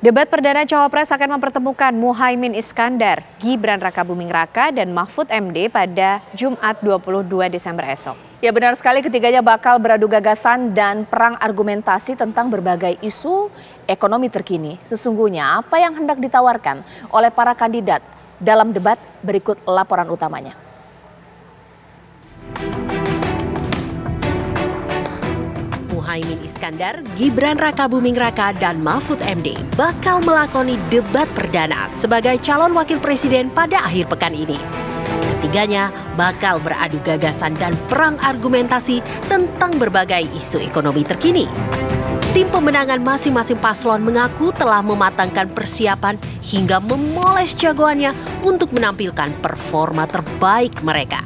Debat perdana Cawapres akan mempertemukan Muhaimin Iskandar, Gibran Rakabuming Raka, dan Mahfud MD pada Jumat 22 Desember esok. Ya benar sekali, ketiganya bakal beradu gagasan dan perang argumentasi tentang berbagai isu ekonomi terkini. Sesungguhnya apa yang hendak ditawarkan oleh para kandidat dalam debat, berikut laporan utamanya. Muhaimin Iskandar, Gibran Rakabuming Raka, dan Mahfud MD bakal melakoni debat perdana sebagai calon wakil presiden pada akhir pekan ini. Ketiganya bakal beradu gagasan dan perang argumentasi tentang berbagai isu ekonomi terkini. Tim pemenangan masing-masing paslon mengaku telah mematangkan persiapan hingga memoles jagoannya untuk menampilkan performa terbaik mereka.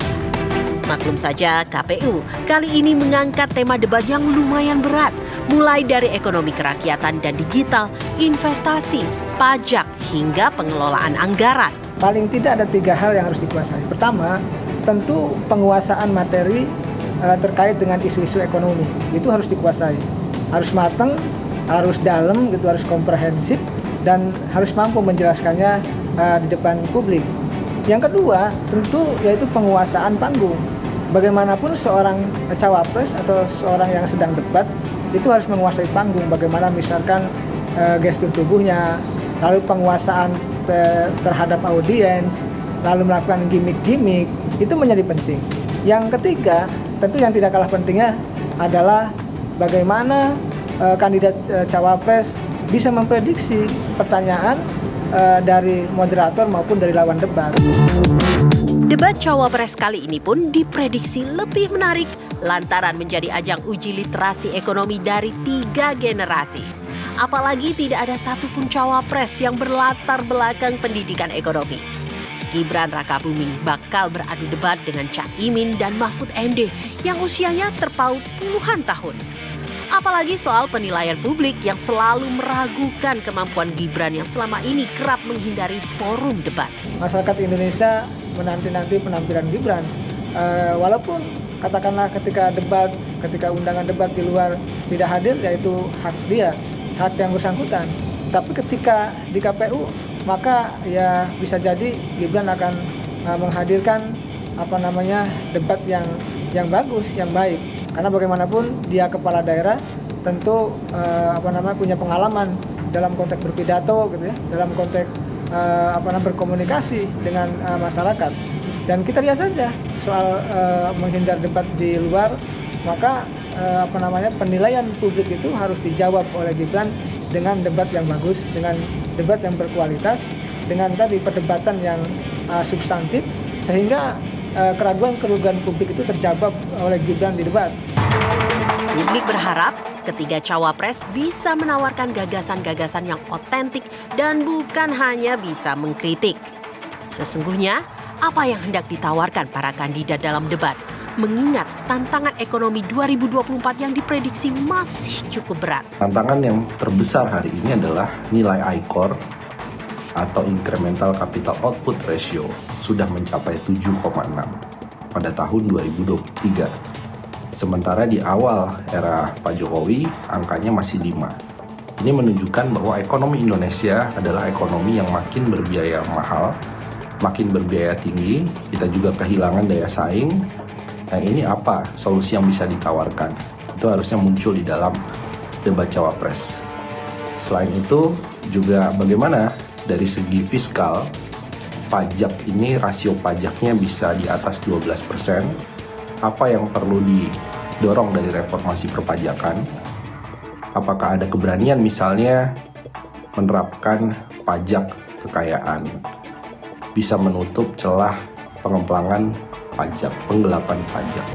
Maklum saja, KPU kali ini mengangkat tema debat yang lumayan berat, mulai dari ekonomi kerakyatan dan digital, investasi, pajak, hingga pengelolaan anggaran. Paling tidak ada 3 hal yang harus dikuasai. Pertama, tentu penguasaan materi terkait dengan isu-isu ekonomi. Itu harus dikuasai. Harus matang, harus dalam, gitu, harus komprehensif, dan harus mampu menjelaskannya di depan publik. Yang kedua, tentu yaitu penguasaan panggung. Bagaimanapun seorang cawapres atau seorang yang sedang debat itu harus menguasai panggung. Bagaimana misalkan gestur tubuhnya, lalu penguasaan terhadap audiens, lalu melakukan gimmick-gimmick, itu menjadi penting. Yang ketiga, tentu yang tidak kalah pentingnya adalah bagaimana kandidat cawapres bisa memprediksi pertanyaan dari moderator maupun dari lawan debat. Debat Cawapres kali ini pun diprediksi lebih menarik lantaran menjadi ajang uji literasi ekonomi dari 3 generasi. Apalagi tidak ada satupun Cawapres yang berlatar belakang pendidikan ekonomi. Gibran Rakabuming bakal beradu debat dengan Caimin dan Mahfud MD yang usianya terpaut puluhan tahun. Apalagi soal penilaian publik yang selalu meragukan kemampuan Gibran yang selama ini kerap menghindari forum debat. Masyarakat Indonesia menanti-nanti penampilan Gibran. Walaupun katakanlah ketika undangan debat di luar tidak hadir, yaitu hak dia, hak yang bersangkutan. Tapi ketika di KPU, maka ya bisa jadi Gibran akan menghadirkan debat yang bagus, yang baik. Karena bagaimanapun dia kepala daerah, tentu punya pengalaman dalam konteks berpidato, gitu ya, dalam konteks berkomunikasi dengan masyarakat. Dan kita lihat saja soal menghindar debat di luar, maka penilaian publik itu harus dijawab oleh Gibran dengan debat yang bagus, dengan debat yang berkualitas, dengan tadi perdebatan yang substantif, sehingga keraguan-keraguan publik itu terjawab oleh Gibran di debat. Publik berharap ketiga cawapres bisa menawarkan gagasan-gagasan yang otentik dan bukan hanya bisa mengkritik. Sesungguhnya, apa yang hendak ditawarkan para kandidat dalam debat? Mengingat tantangan ekonomi 2024 yang diprediksi masih cukup berat. Tantangan yang terbesar hari ini adalah nilai ICOR atau Incremental Capital Output Ratio sudah mencapai 7,6 pada tahun 2023. Sementara di awal era Pak Jokowi, angkanya masih 5. Ini menunjukkan bahwa ekonomi Indonesia adalah ekonomi yang makin berbiaya mahal, makin berbiaya tinggi, kita juga kehilangan daya saing. Nah, ini apa solusi yang bisa ditawarkan? Itu harusnya muncul di dalam debat cawapres. Selain itu, juga bagaimana dari segi fiskal, pajak ini rasio pajaknya bisa di atas 12%. Apa yang perlu didorong dari reformasi perpajakan? Apakah ada keberanian misalnya menerapkan pajak kekayaan? Bisa menutup celah pengemplangan pajak, penggelapan pajak.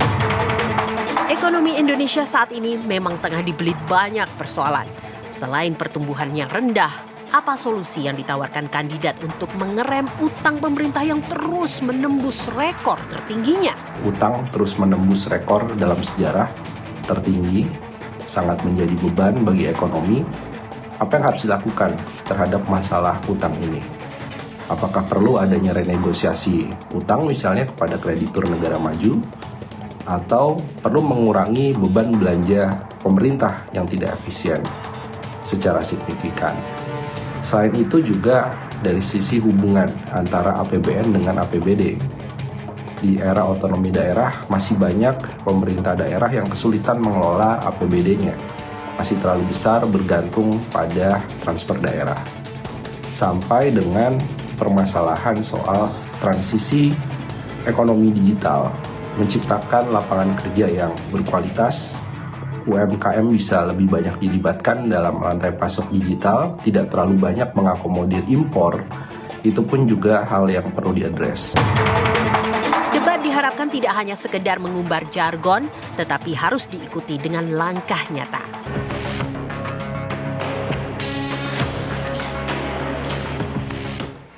Ekonomi Indonesia saat ini memang tengah dibelit banyak persoalan. Selain pertumbuhan yang rendah, apa solusi yang ditawarkan kandidat untuk mengerem utang pemerintah yang terus menembus rekor tertingginya? Utang terus menembus rekor dalam sejarah tertinggi, sangat menjadi beban bagi ekonomi. Apa yang harus dilakukan terhadap masalah utang ini? Apakah perlu adanya renegosiasi utang misalnya kepada kreditur negara maju? Atau perlu mengurangi beban belanja pemerintah yang tidak efisien secara signifikan? Selain itu juga dari sisi hubungan antara APBN dengan APBD. Di era otonomi daerah masih banyak pemerintah daerah yang kesulitan mengelola APBD-nya. Masih terlalu besar bergantung pada transfer daerah. Sampai dengan permasalahan soal transisi ekonomi digital, menciptakan lapangan kerja yang berkualitas, UMKM bisa lebih banyak dilibatkan dalam rantai pasok digital, tidak terlalu banyak mengakomodir impor, itu pun juga hal yang perlu diadres. Debat diharapkan tidak hanya sekedar mengumbar jargon, tetapi harus diikuti dengan langkah nyata.